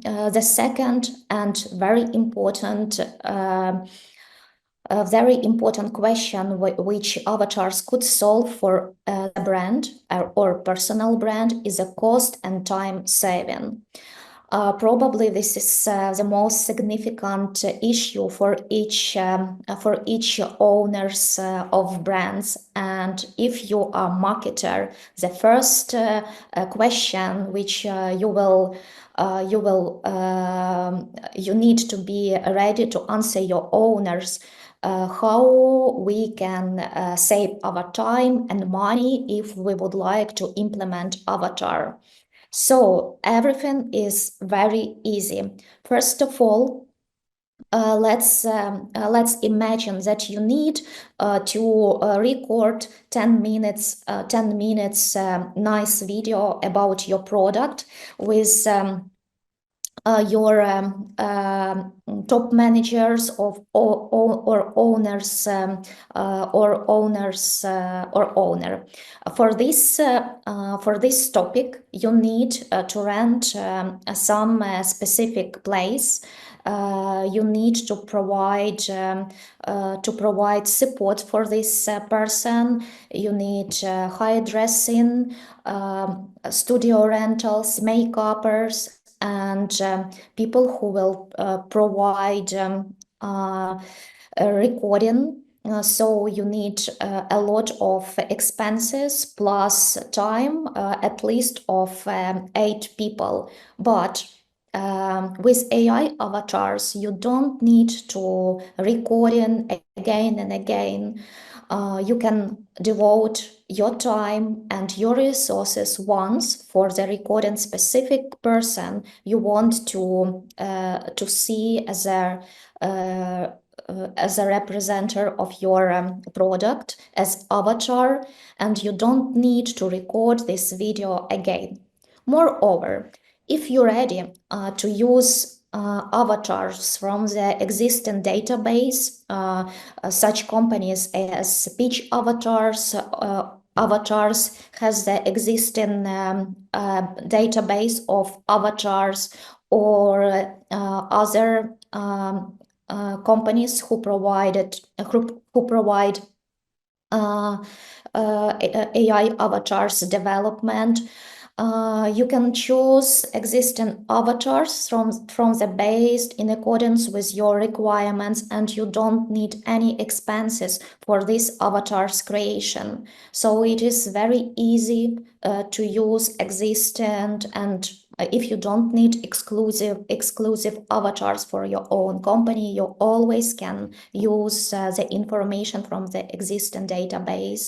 the second and very important a very important question which avatars could solve for a brand or personal brand is a cost and time saving. Probably this is the most significant issue for each owners of brands. And if you are a marketer, the first question which you need to be ready to answer your owners. How we can save our time and money if we would like to implement avatar. So everything is very easy. First of all, let's imagine that you need to record 10 minutes nice video about your product with your top managers or owners or owner. For this topic, you need to rent some specific place. You need to provide support for this person. You need hairdressing, studio rentals, makeuppers, and people who will provide recording. So you need a lot of expenses plus time, at least of 8 people. But with AI avatars, you don't need to recording again and again. You can devote your time and your resources once for the recording specific person you want to see as a representative of your product as avatar, and you don't need to record this video again. Moreover, if you're ready to use avatars from the existing database, such companies as Pitch Avatars, Avatars has the existing database of avatars, or other companies who provide AI avatars development. You can choose existing avatars from the base in accordance with your requirements, and you don't need any expenses for this avatars creation. So it is very easy to use existing, and if you don't need exclusive avatars for your own company, you always can use the information from the existing database.